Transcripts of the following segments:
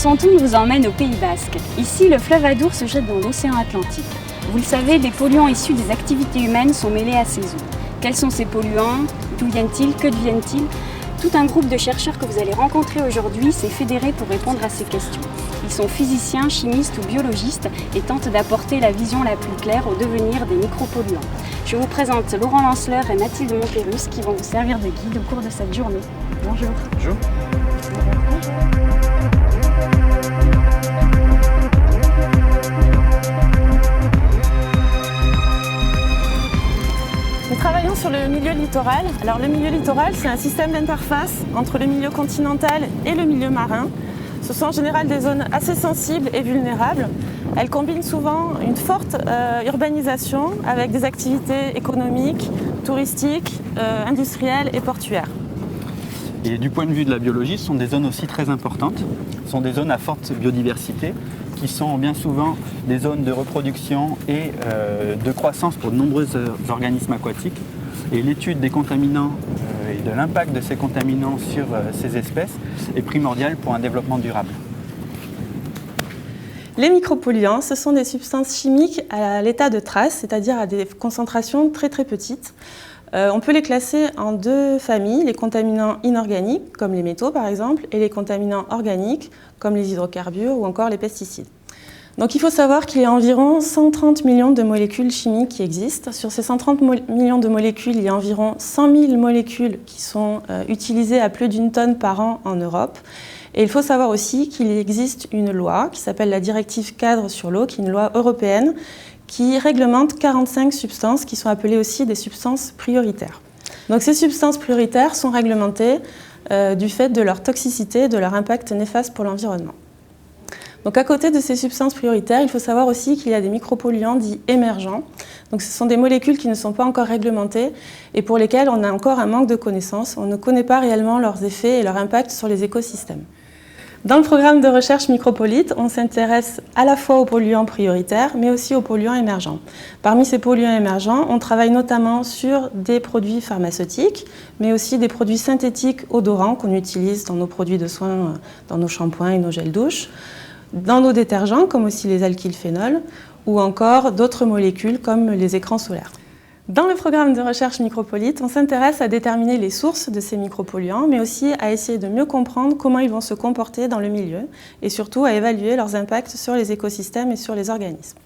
Chanson Toon vous emmène au Pays Basque. Ici, le fleuve Adour se jette dans l'océan Atlantique. Vous le savez, des polluants issus des activités humaines sont mêlés à ces eaux. Quels sont ces polluants? D'où viennent-ils? Que deviennent-ils? Tout un groupe de chercheurs que vous allez rencontrer aujourd'hui s'est fédéré pour répondre à ces questions. Ils sont physiciens, chimistes ou biologistes et tentent d'apporter la vision la plus claire au devenir des micropolluants. Je vous présente Laurent Lanceleur et Mathilde Montpérus qui vont vous servir de guide au cours de cette journée. Bonjour. Bonjour. Nous travaillons sur le milieu littoral. Alors le milieu littoral, c'est un système d'interface entre le milieu continental et le milieu marin. Ce sont en général des zones assez sensibles et vulnérables. Elles combinent souvent une forte urbanisation avec des activités économiques, touristiques, industrielles et portuaires. Et du point de vue de la biologie, ce sont des zones aussi très importantes. Ce sont des zones à forte biodiversité qui sont bien souvent des zones de reproduction et de croissance pour de nombreux organismes aquatiques. Et l'étude des contaminants et de l'impact de ces contaminants sur ces espèces est primordiale pour un développement durable. Les micropolluants, ce sont des substances chimiques à l'état de trace, c'est-à-dire à des concentrations très très petites. On peut les classer en deux familles, les contaminants inorganiques, comme les métaux par exemple, et les contaminants organiques, comme les hydrocarbures ou encore les pesticides. Donc il faut savoir qu'il y a environ 130 millions de molécules chimiques qui existent. Sur ces 130 millions de molécules, il y a environ 100 000 molécules qui sont utilisées à plus d'1 tonne par an en Europe. Et il faut savoir aussi qu'il existe une loi qui s'appelle la directive cadre sur l'eau, qui est une loi européenne, qui réglemente 45 substances qui sont appelées aussi des substances prioritaires. Donc ces substances prioritaires sont réglementées du fait de leur toxicité, de leur impact néfaste pour l'environnement. Donc à côté de ces substances prioritaires, il faut savoir aussi qu'il y a des micropolluants dits émergents. Donc ce sont des molécules qui ne sont pas encore réglementées et pour lesquelles on a encore un manque de connaissances. On ne connaît pas réellement leurs effets et leur impact sur les écosystèmes. Dans le programme de recherche Micropolite, on s'intéresse à la fois aux polluants prioritaires, mais aussi aux polluants émergents. Parmi ces polluants émergents, on travaille notamment sur des produits pharmaceutiques, mais aussi des produits synthétiques odorants qu'on utilise dans nos produits de soins, dans nos shampoings et nos gels douche, dans nos détergents, comme aussi les alkylphénols, ou encore d'autres molécules comme les écrans solaires. Dans le programme de recherche Micropolite, on s'intéresse à déterminer les sources de ces micropolluants, mais aussi à essayer de mieux comprendre comment ils vont se comporter dans le milieu et surtout à évaluer leurs impacts sur les écosystèmes et sur les organismes.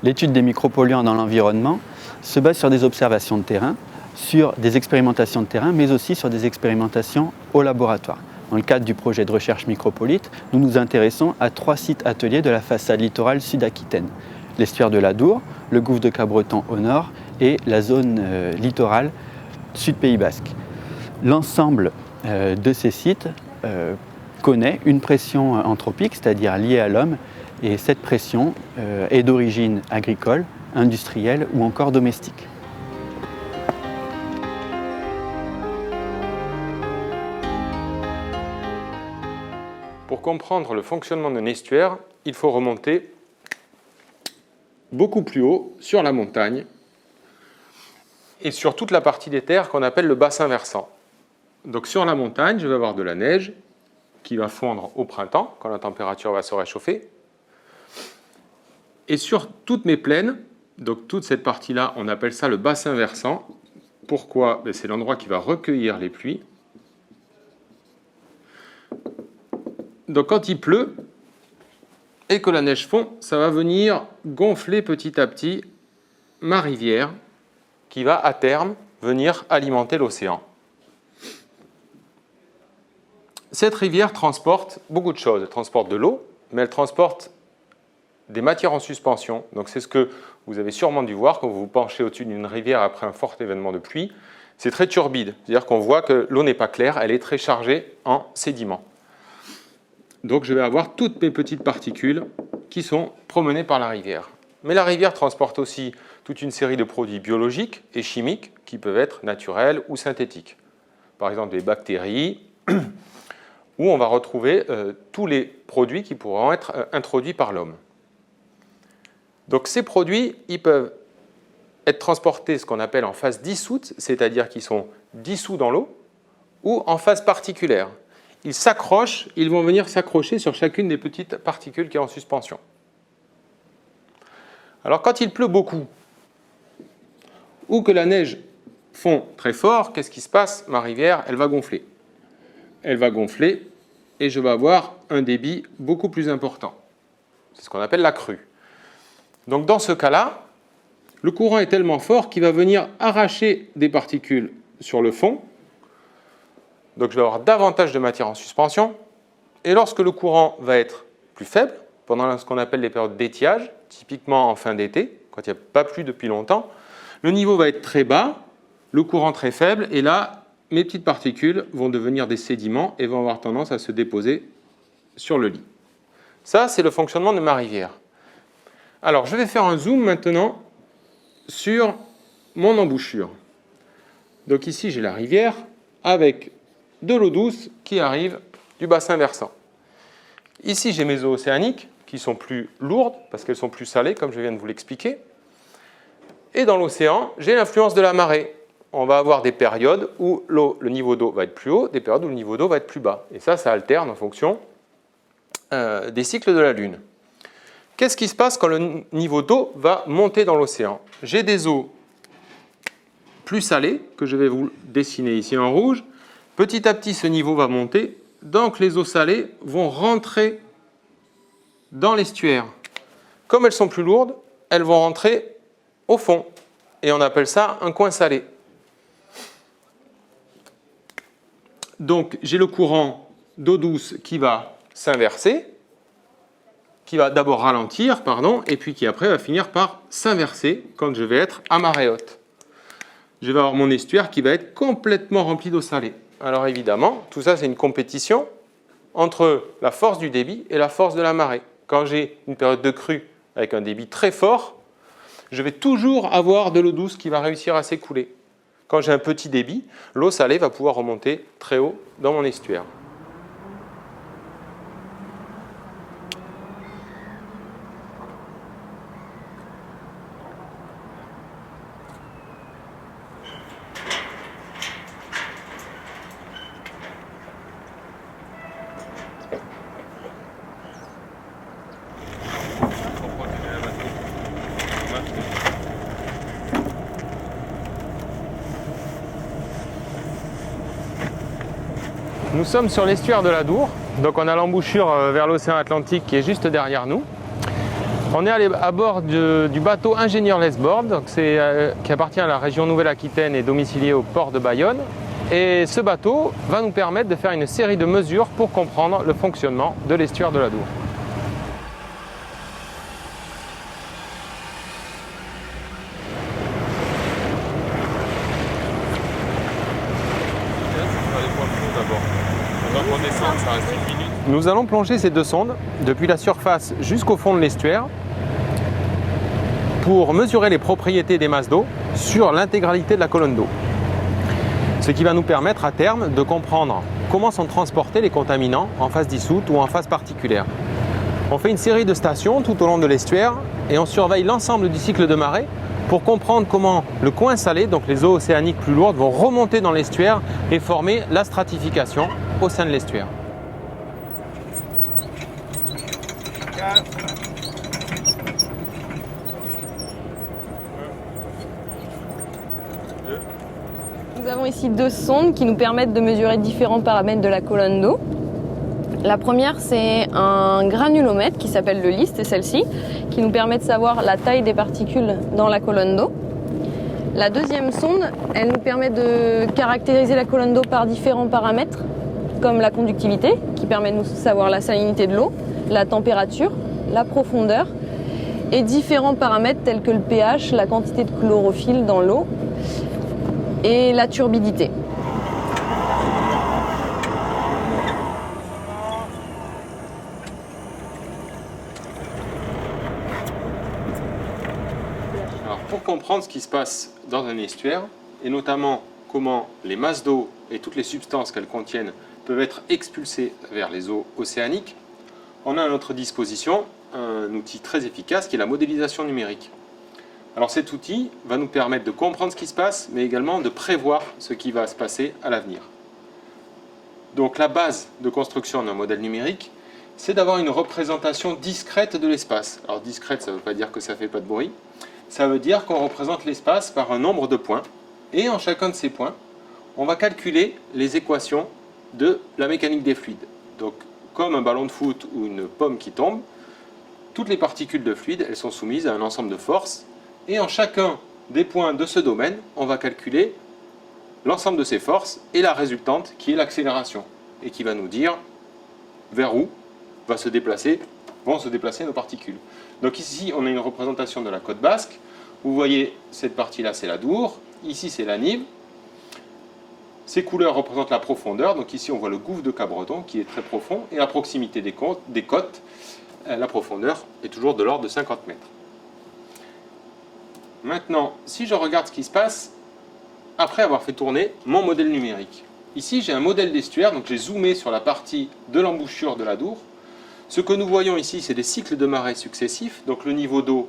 L'étude des micropolluants dans l'environnement se base sur des observations de terrain, sur des expérimentations de terrain, mais aussi sur des expérimentations au laboratoire. Dans le cadre du projet de recherche Micropolite, nous nous intéressons à 3 sites ateliers de la façade littorale sud-aquitaine. L'estuaire de l'Adour, le gouffre de Cabreton au nord et la zone littorale sud-Pays Basque. L'ensemble de ces sites connaît une pression anthropique, c'est-à-dire liée à l'homme, et cette pression est d'origine agricole, industrielle ou encore domestique. Pour comprendre le fonctionnement d'un estuaire, il faut remonter beaucoup plus haut sur la montagne et sur toute la partie des terres qu'on appelle le bassin versant. Donc sur la montagne, je vais avoir de la neige qui va fondre au printemps, quand la température va se réchauffer. Et sur toutes mes plaines, donc toute cette partie-là, on appelle ça le bassin versant. Pourquoi? C'est l'endroit qui va recueillir les pluies. Donc quand il pleut et que la neige fond, ça va venir gonfler petit à petit ma rivière qui va à terme venir alimenter l'océan. Cette rivière transporte beaucoup de choses. Elle transporte de l'eau, mais elle transporte des matières en suspension. Donc c'est ce que vous avez sûrement dû voir quand vous vous penchez au-dessus d'une rivière après un fort événement de pluie. C'est très turbide, c'est-à-dire qu'on voit que l'eau n'est pas claire, elle est très chargée en sédiments. Donc je vais avoir toutes mes petites particules qui sont promenées par la rivière. Mais la rivière transporte aussi toute une série de produits biologiques et chimiques qui peuvent être naturels ou synthétiques. Par exemple des bactéries, où on va retrouver tous les produits qui pourront être introduits par l'homme. Donc ces produits, ils peuvent être transportés, ce qu'on appelle en phase dissoute, c'est-à-dire qu'ils sont dissous dans l'eau, ou en phase particulière. ils s'accrochent, ils vont venir s'accrocher sur chacune des petites particules qui est en suspension. Alors quand il pleut beaucoup, ou que la neige fond très fort, qu'est-ce qui se passe? Ma rivière, elle va gonfler. Elle va gonfler et je vais avoir un débit beaucoup plus important. C'est ce qu'on appelle la crue. Donc dans ce cas-là, le courant est tellement fort qu'il va venir arracher des particules sur le fond. Donc je vais avoir davantage de matière en suspension. Et lorsque le courant va être plus faible, pendant ce qu'on appelle les périodes d'étiage, typiquement en fin d'été, quand il n'y a pas plu depuis longtemps, le niveau va être très bas, le courant très faible, et là, mes petites particules vont devenir des sédiments et vont avoir tendance à se déposer sur le lit. Ça, c'est le fonctionnement de ma rivière. Alors, je vais faire un zoom maintenant sur mon embouchure. Donc ici, j'ai la rivière avec de l'eau douce qui arrive du bassin versant. Ici, j'ai mes eaux océaniques qui sont plus lourdes parce qu'elles sont plus salées, comme je viens de vous l'expliquer. Et dans l'océan, j'ai l'influence de la marée. On va avoir des périodes où le niveau d'eau va être plus haut, des périodes où le niveau d'eau va être plus bas. Et ça alterne en fonction des cycles de la Lune. Qu'est-ce qui se passe quand le niveau d'eau va monter dans l'océan? J'ai des eaux plus salées, que je vais vous dessiner ici en rouge. Petit à petit, ce niveau va monter. Donc, les eaux salées vont rentrer dans l'estuaire. Comme elles sont plus lourdes, elles vont rentrer au fond. Et on appelle ça un coin salé. Donc, j'ai le courant d'eau douce qui va s'inverser, qui va d'abord ralentir, et puis qui après va finir par s'inverser quand je vais être à marée haute. Je vais avoir mon estuaire qui va être complètement rempli d'eau salée. Alors évidemment, tout ça c'est une compétition entre la force du débit et la force de la marée. Quand j'ai une période de crue avec un débit très fort, je vais toujours avoir de l'eau douce qui va réussir à s'écouler. Quand j'ai un petit débit, l'eau salée va pouvoir remonter très haut dans mon estuaire. Nous sommes sur l'estuaire de l'Adour, donc on a l'embouchure vers l'océan Atlantique qui est juste derrière nous. On est allé à bord du bateau Ingénieur Lesbord, qui appartient à la région Nouvelle-Aquitaine et domicilié au port de Bayonne. Et ce bateau va nous permettre de faire une série de mesures pour comprendre le fonctionnement de l'estuaire de l'Adour. Nous allons plonger ces deux sondes depuis la surface jusqu'au fond de l'estuaire pour mesurer les propriétés des masses d'eau sur l'intégralité de la colonne d'eau. Ce qui va nous permettre à terme de comprendre comment sont transportés les contaminants en phase dissoute ou en phase particulière. On fait une série de stations tout au long de l'estuaire et on surveille l'ensemble du cycle de marée pour comprendre comment le coin salé, donc les eaux océaniques plus lourdes, vont remonter dans l'estuaire et former la stratification au sein de l'estuaire. Nous avons ici deux sondes qui nous permettent de mesurer différents paramètres de la colonne d'eau. La première, c'est un granulomètre qui s'appelle le LIS, c'est celle-ci, qui nous permet de savoir la taille des particules dans la colonne d'eau. La deuxième sonde, elle nous permet de caractériser la colonne d'eau par différents paramètres, comme la conductivité, qui permet de nous savoir la salinité de l'eau, la température, la profondeur, et différents paramètres tels que le pH, la quantité de chlorophylle dans l'eau, et la turbidité. Alors, pour comprendre ce qui se passe dans un estuaire, et notamment comment les masses d'eau et toutes les substances qu'elles contiennent peuvent être expulsées vers les eaux océaniques, on a à notre disposition un outil très efficace qui est la modélisation numérique. Alors cet outil va nous permettre de comprendre ce qui se passe, mais également de prévoir ce qui va se passer à l'avenir. Donc la base de construction d'un modèle numérique, c'est d'avoir une représentation discrète de l'espace. Alors discrète, ça ne veut pas dire que ça ne fait pas de bruit. Ça veut dire qu'on représente l'espace par un nombre de points. Et en chacun de ces points, on va calculer les équations de la mécanique des fluides. Donc comme un ballon de foot ou une pomme qui tombe, toutes les particules de fluide, elles sont soumises à un ensemble de forces. Et en chacun des points de ce domaine, on va calculer l'ensemble de ces forces et la résultante qui est l'accélération. Et qui va nous dire vers où vont se déplacer nos particules. Donc ici, on a une représentation de la côte basque. Vous voyez, cette partie-là, c'est la Dour. Ici, c'est la Nive. Ces couleurs représentent la profondeur. Donc ici, on voit le gouffre de Cabreton qui est très profond. Et à proximité des côtes, la profondeur est toujours de l'ordre de 50 mètres. Maintenant, si je regarde ce qui se passe après avoir fait tourner mon modèle numérique. Ici, j'ai un modèle d'estuaire. Donc j'ai zoomé sur la partie de l'embouchure de la Dour. Ce que nous voyons ici, c'est des cycles de marée successifs. Donc le niveau d'eau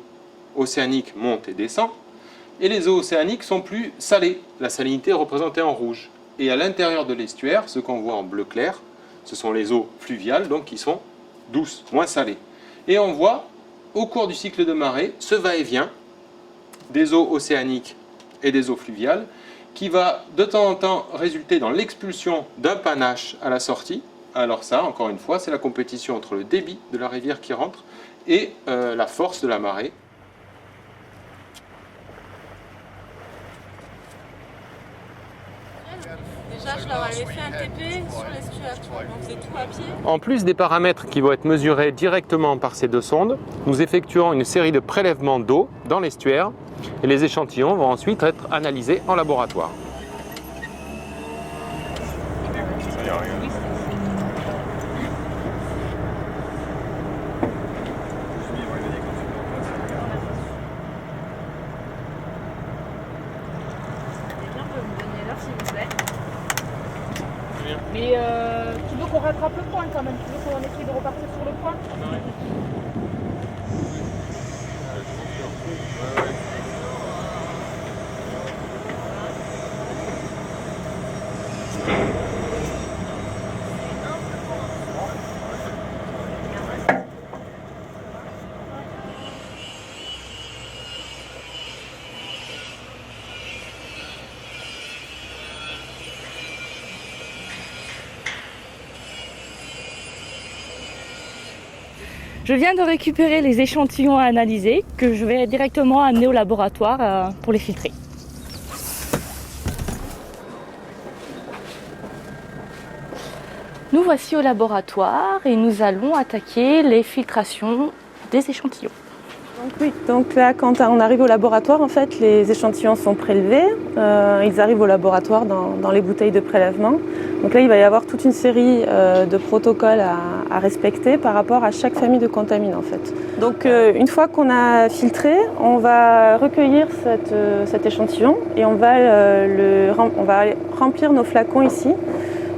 océanique monte et descend. Et les eaux océaniques sont plus salées. La salinité est représentée en rouge. Et à l'intérieur de l'estuaire, ce qu'on voit en bleu clair, ce sont les eaux fluviales, donc qui sont douces, moins salées. Et on voit, au cours du cycle de marée, ce va-et-vient des eaux océaniques et des eaux fluviales, qui va de temps en temps résulter dans l'expulsion d'un panache à la sortie. Alors ça, encore une fois, c'est la compétition entre le débit de la rivière qui rentre et la force de la marée. Déjà, je leur avais fait un TP sur l'estuaire, on faisait tout à pied. En plus des paramètres qui vont être mesurés directement par ces deux sondes, nous effectuons une série de prélèvements d'eau dans l'estuaire et les échantillons vont ensuite être analysés en laboratoire. Mais tu veux qu'on rattrape le point quand même? Tu veux qu'on essaye de repartir sur le point? Je viens de récupérer les échantillons à analyser que je vais directement amener au laboratoire pour les filtrer. Nous voici au laboratoire et nous allons attaquer les filtrations des échantillons. Donc là, quand on arrive au laboratoire, en fait, les échantillons sont prélevés. Ils arrivent au laboratoire dans les bouteilles de prélèvement. Donc là, il va y avoir toute une série de protocoles à respecter par rapport à chaque famille de contaminants, en fait. Donc une fois qu'on a filtré, on va recueillir cet échantillon et on va remplir nos flacons ici.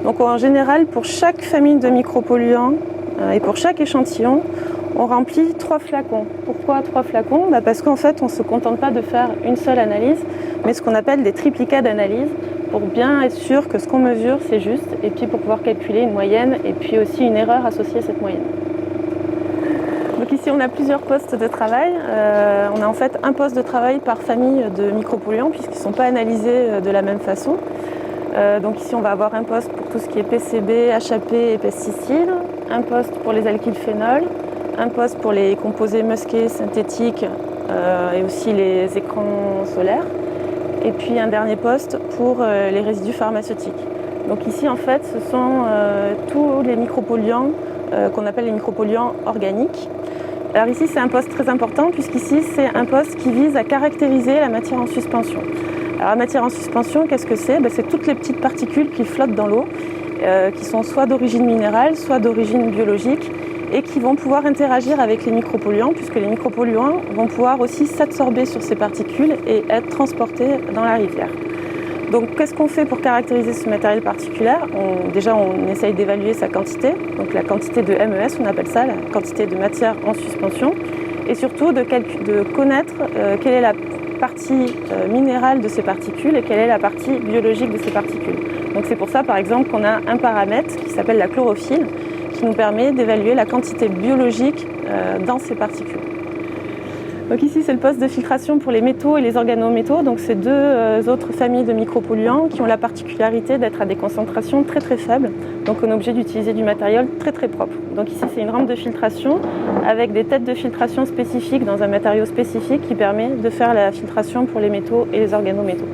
Donc en général, pour chaque famille de micropolluants et pour chaque échantillon, on remplit 3 flacons. Pourquoi 3 flacons? Parce qu'en fait, on ne se contente pas de faire une seule analyse, mais ce qu'on appelle des triplicats d'analyse, pour bien être sûr que ce qu'on mesure, c'est juste, et puis pour pouvoir calculer une moyenne, et puis aussi une erreur associée à cette moyenne. Donc ici, on a plusieurs postes de travail. On a en fait un poste de travail par famille de micropolluants, puisqu'ils ne sont pas analysés de la même façon. Donc ici, on va avoir un poste pour tout ce qui est PCB, HAP et pesticides, un poste pour les alkyles phénols, un poste pour les composés musqués synthétiques et aussi les écrans solaires. Et puis un dernier poste pour les résidus pharmaceutiques. Donc ici, en fait, ce sont tous les micropolluants qu'on appelle les micropolluants organiques. Alors ici, c'est un poste très important puisqu'ici, c'est un poste qui vise à caractériser la matière en suspension. Alors la matière en suspension, qu'est-ce que c'est? C'est toutes les petites particules qui flottent dans l'eau, qui sont soit d'origine minérale, soit d'origine biologique, et qui vont pouvoir interagir avec les micropolluants, puisque les micropolluants vont pouvoir aussi s'absorber sur ces particules et être transportés dans la rivière. Donc qu'est-ce qu'on fait pour caractériser ce matériel particulaire? Déjà, on essaye d'évaluer sa quantité, donc la quantité de MES, on appelle ça, la quantité de matière en suspension, et surtout de connaître quelle est la partie minérale de ces particules et quelle est la partie biologique de ces particules. Donc c'est pour ça par exemple qu'on a un paramètre qui s'appelle la chlorophylle qui nous permet d'évaluer la quantité biologique dans ces particules. Donc ici c'est le poste de filtration pour les métaux et les organométaux. Donc c'est deux autres familles de micropolluants qui ont la particularité d'être à des concentrations très très faibles. Donc on est obligé d'utiliser du matériel très très propre. Donc ici c'est une rampe de filtration avec des têtes de filtration spécifiques dans un matériau spécifique qui permet de faire la filtration pour les métaux et les organométaux.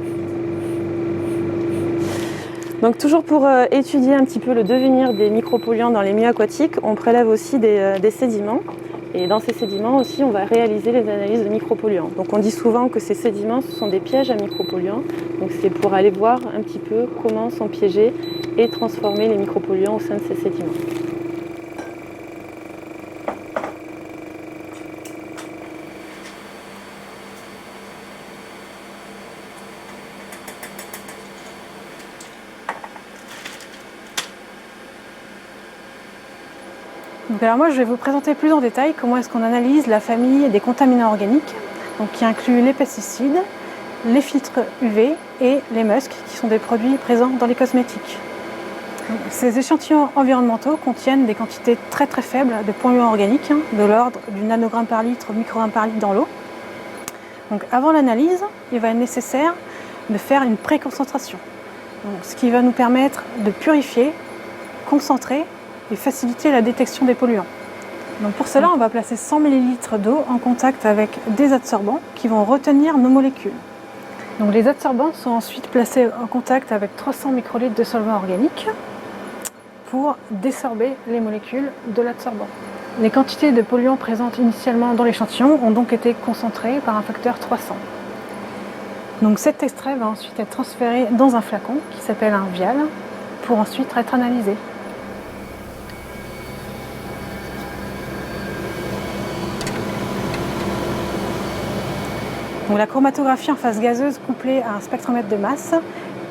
Donc toujours pour étudier un petit peu le devenir des micropolluants dans les milieux aquatiques, on prélève aussi des sédiments. Et dans ces sédiments aussi, on va réaliser les analyses de micropolluants. Donc on dit souvent que ces sédiments, ce sont des pièges à micropolluants. Donc c'est pour aller voir un petit peu comment sont piégés et transformer les micropolluants au sein de ces sédiments. Donc alors moi je vais vous présenter plus en détail comment est-ce qu'on analyse la famille des contaminants organiques, donc qui inclut les pesticides, les filtres UV et les muscs qui sont des produits présents dans les cosmétiques. Donc, ces échantillons environnementaux contiennent des quantités très très faibles de polluants organiques, de l'ordre du nanogramme par litre au microgramme par litre dans l'eau. Donc avant l'analyse, il va être nécessaire de faire une préconcentration, ce qui va nous permettre de purifier, concentrer et faciliter la détection des polluants. Donc pour cela, on va placer 100 ml d'eau en contact avec des adsorbants qui vont retenir nos molécules. Donc les adsorbants sont ensuite placés en contact avec 300 microlitres de solvant organique pour désorber les molécules de l'adsorbant. Les quantités de polluants présentes initialement dans l'échantillon ont donc été concentrées par un facteur 300. Donc cet extrait va ensuite être transféré dans un flacon qui s'appelle un vial pour ensuite être analysé. Donc la chromatographie en phase gazeuse couplée à un spectromètre de masse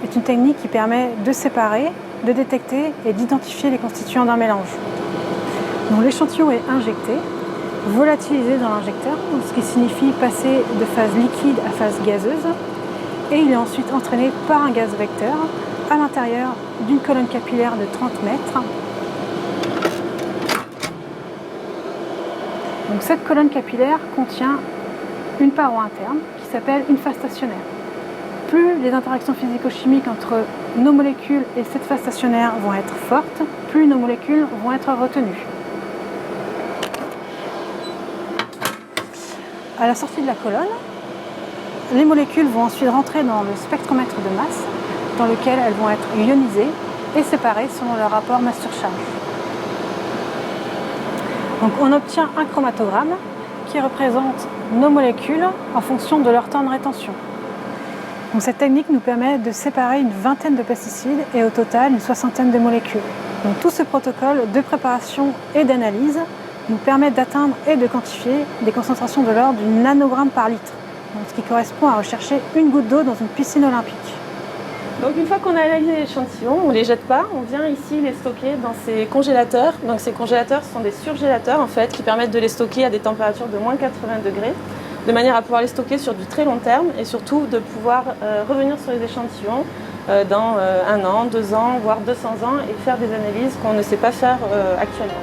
est une technique qui permet de séparer, de détecter et d'identifier les constituants d'un mélange. L'échantillon est injecté, volatilisé dans l'injecteur, ce qui signifie passer de phase liquide à phase gazeuse, et il est ensuite entraîné par un gaz vecteur à l'intérieur d'une colonne capillaire de 30 mètres. Donc cette colonne capillaire contient une paroi interne qui s'appelle une phase stationnaire. Plus les interactions physico-chimiques entre nos molécules et cette phase stationnaire vont être fortes, plus nos molécules vont être retenues. À la sortie de la colonne, les molécules vont ensuite rentrer dans le spectromètre de masse, dans lequel elles vont être ionisées et séparées selon leur rapport masse surcharge. Donc on obtient un chromatogramme qui représente nos molécules en fonction de leur temps de rétention. Donc cette technique nous permet de séparer une vingtaine de pesticides et au total une soixantaine de molécules. Donc tout ce protocole de préparation et d'analyse nous permet d'atteindre et de quantifier des concentrations de l'ordre du nanogramme par litre, donc ce qui correspond à rechercher une goutte d'eau dans une piscine olympique. Donc une fois qu'on a analysé l'échantillon, on ne les jette pas, on vient ici les stocker dans ces congélateurs. Donc ces congélateurs sont des surgélateurs en fait, qui permettent de les stocker à des températures de moins 80 degrés, de manière à pouvoir les stocker sur du très long terme et surtout de pouvoir revenir sur les échantillons dans 1 an, 2 ans, voire 200 ans et faire des analyses qu'on ne sait pas faire actuellement.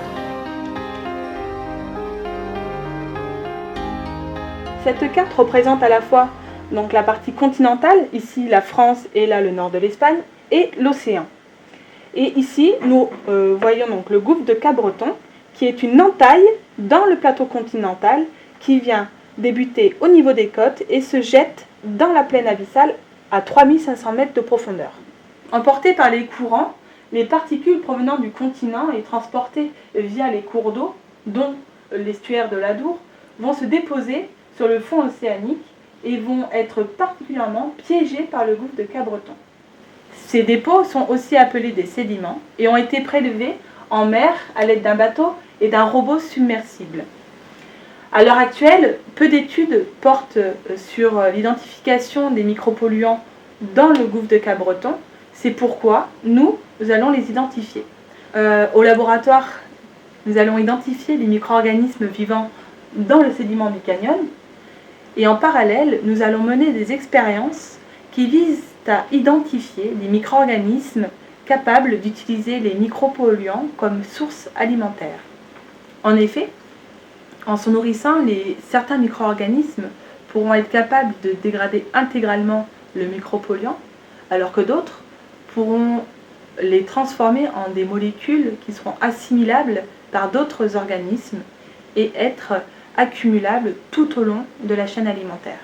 Cette carte représente à la fois donc la partie continentale, ici la France et là le nord de l'Espagne, et l'océan. Et ici, nous voyons donc le gouffre de Cabreton, qui est une entaille dans le plateau continental qui vient débuter au niveau des côtes et se jette dans la plaine abyssale à 3500 mètres de profondeur. Emportées par les courants, les particules provenant du continent et transportées via les cours d'eau, dont l'estuaire de l'Adour, vont se déposer sur le fond océanique et vont être particulièrement piégés par le gouffre de Cabreton. Ces dépôts sont aussi appelés des sédiments et ont été prélevés en mer à l'aide d'un bateau et d'un robot submersible. À l'heure actuelle, peu d'études portent sur l'identification des micropolluants dans le gouffre de Cabreton. C'est pourquoi nous allons les identifier. Au laboratoire, nous allons identifier les micro-organismes vivant dans le sédiment du canyon. Et en parallèle, nous allons mener des expériences qui visent à identifier les micro-organismes capable d'utiliser les micropolluants comme source alimentaire. En effet, en se nourrissant, certains micro-organismes pourront être capables de dégrader intégralement le micropolluant, alors que d'autres pourront les transformer en des molécules qui seront assimilables par d'autres organismes et être accumulables tout au long de la chaîne alimentaire.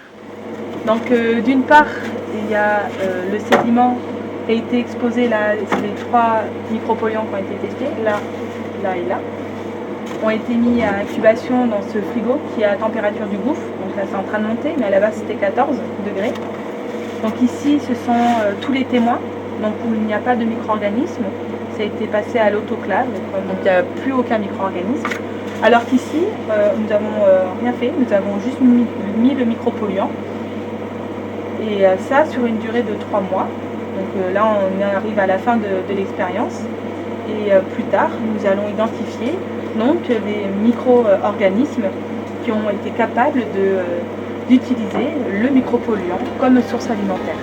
Donc d'une part, il y a le sédiment qui a été exposé là, c'est les 3 micropolluants qui ont été testés, là, là et là, ont été mis à incubation dans ce frigo qui est à température du gouffre, donc là c'est en train de monter, mais à la base c'était 14 degrés. Donc ici ce sont tous les témoins, donc où il n'y a pas de micro-organismes, ça a été passé à l'autoclave, donc il n'y a plus aucun micro-organisme. Alors qu'ici, nous n'avons rien fait, nous avons juste mis le micropolluant, et ça sur une durée de 3 mois. Donc là on arrive à la fin de l'expérience, et plus tard nous allons identifier donc les micro-organismes qui ont été capables d'utiliser le micropolluant comme source alimentaire.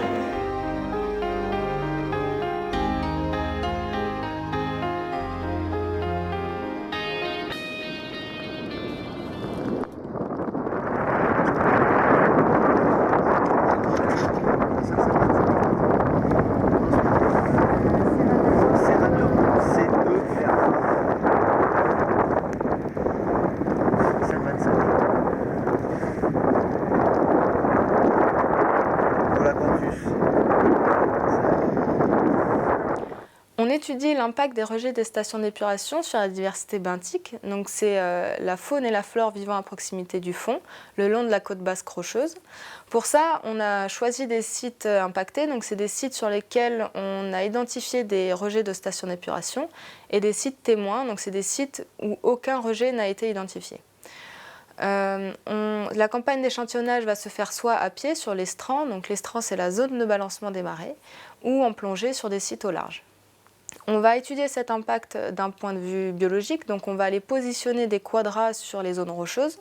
On étudie l'impact des rejets des stations d'épuration sur la diversité benthique. Donc c'est la faune et la flore vivant à proximité du fond, le long de la côte basque rocheuse. Pour ça, on a choisi des sites impactés. Donc c'est des sites sur lesquels on a identifié des rejets de stations d'épuration et des sites témoins. Donc c'est des sites où aucun rejet n'a été identifié. La campagne d'échantillonnage va se faire soit à pied sur l'estran, donc l'estran c'est la zone de balancement des marées, ou en plongée sur des sites au large. On va étudier cet impact d'un point de vue biologique, donc on va aller positionner des quadras sur les zones rocheuses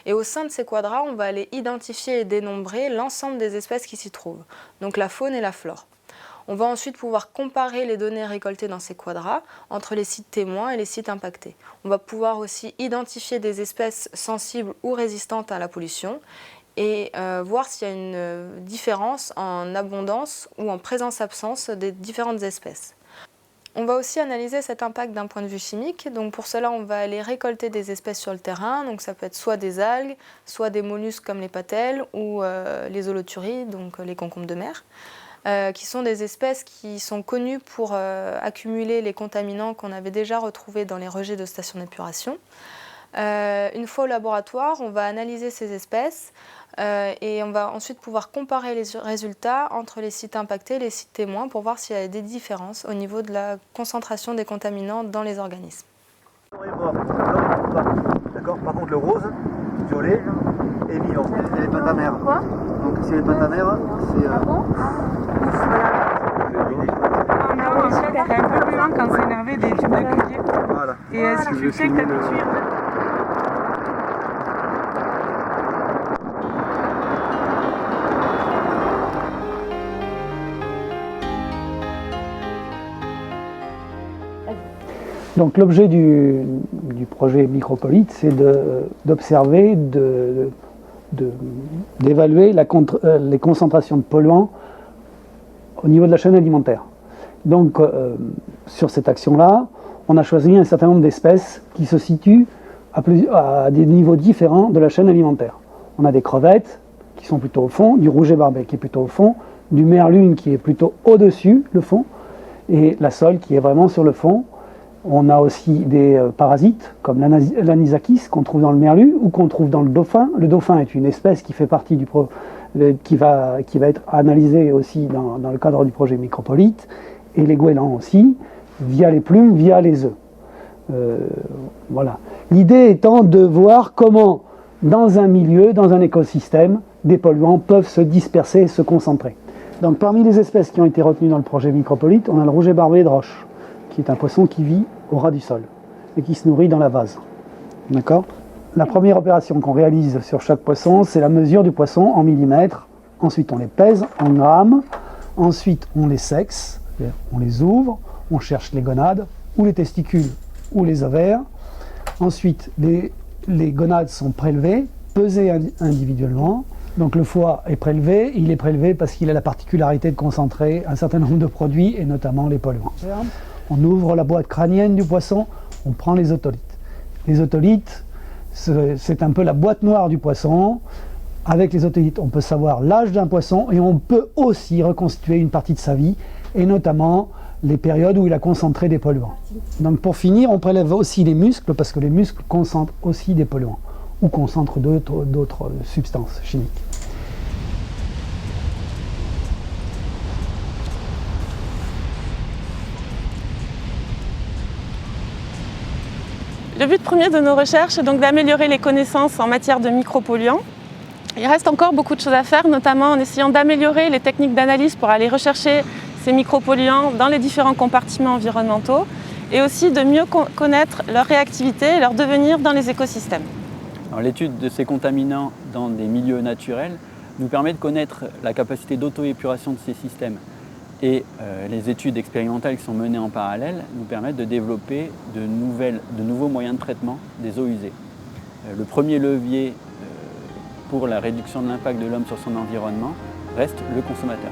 et au sein de ces quadras, on va aller identifier et dénombrer l'ensemble des espèces qui s'y trouvent, donc la faune et la flore. On va ensuite pouvoir comparer les données récoltées dans ces quadras entre les sites témoins et les sites impactés. On va pouvoir aussi identifier des espèces sensibles ou résistantes à la pollution et voir s'il y a une différence en abondance ou en présence-absence des différentes espèces. On va aussi analyser cet impact d'un point de vue chimique. Donc pour cela, on va aller récolter des espèces sur le terrain. Donc ça peut être soit des algues, soit des mollusques comme les patelles ou les holothuries, donc les concombres de mer, qui sont des espèces qui sont connues pour accumuler les contaminants qu'on avait déjà retrouvés dans les rejets de stations d'épuration. Une fois au laboratoire, on va analyser ces espèces et on va ensuite pouvoir comparer les résultats entre les sites impactés et les sites témoins pour voir s'il y a des différences au niveau de la concentration des contaminants dans les organismes. D'accord. Par contre, le rose, violet et vivant. C'est les pentamères. Quoi? Donc si les pentamères, c'est... Ah bon? En fait, elle est un peu plus loin quand c'est énervé des tubes de cuvier. Voilà. Et si tu sais que tu as tout suivre. Donc l'objet du projet Micropolite, c'est d'observer, d'évaluer les concentrations de polluants au niveau de la chaîne alimentaire. Donc sur cette action-là, on a choisi un certain nombre d'espèces qui se situent à des niveaux différents de la chaîne alimentaire. On a des crevettes qui sont plutôt au fond, du rouget barbet qui est plutôt au fond, du merlune qui est plutôt au-dessus, le fond, et la sole qui est vraiment sur le fond. On a aussi des parasites comme l'anisakis qu'on trouve dans le merlu ou qu'on trouve dans le dauphin. Le dauphin est une espèce qui fait partie qui va être analysée aussi dans le cadre du projet Micropolite, et les goélands aussi, via les plumes, via les œufs. Voilà. L'idée étant de voir comment, dans un milieu, dans un écosystème, des polluants peuvent se disperser et se concentrer. Donc parmi les espèces qui ont été retenues dans le projet Micropolite, on a le rouget barbet de roche, qui est un poisson qui vit au ras du sol et qui se nourrit dans la vase. D'accord ? La première opération qu'on réalise sur chaque poisson, c'est la mesure du poisson en millimètres. Ensuite, on les pèse en grammes. Ensuite, on les sexe, on les ouvre, on cherche les gonades, ou les testicules, ou les ovaires. Ensuite, les gonades sont prélevées, pesées individuellement. Donc le foie est prélevé, il est prélevé parce qu'il a la particularité de concentrer un certain nombre de produits, et notamment les polluants. On ouvre la boîte crânienne du poisson, on prend les otolithes. Les otolithes, c'est un peu la boîte noire du poisson. Avec les otolithes, on peut savoir l'âge d'un poisson et on peut aussi reconstituer une partie de sa vie, et notamment les périodes où il a concentré des polluants. Donc pour finir, on prélève aussi les muscles, parce que les muscles concentrent aussi des polluants, ou concentrent d'autres substances chimiques. Le but premier de nos recherches est donc d'améliorer les connaissances en matière de micropolluants. Il reste encore beaucoup de choses à faire, notamment en essayant d'améliorer les techniques d'analyse pour aller rechercher ces micropolluants dans les différents compartiments environnementaux, et aussi de mieux connaître leur réactivité et leur devenir dans les écosystèmes. L'étude de ces contaminants dans des milieux naturels nous permet de connaître la capacité d'auto-épuration de ces systèmes. Et les études expérimentales qui sont menées en parallèle nous permettent de développer de nouveaux moyens de traitement des eaux usées. Le premier levier pour la réduction de l'impact de l'homme sur son environnement reste le consommateur.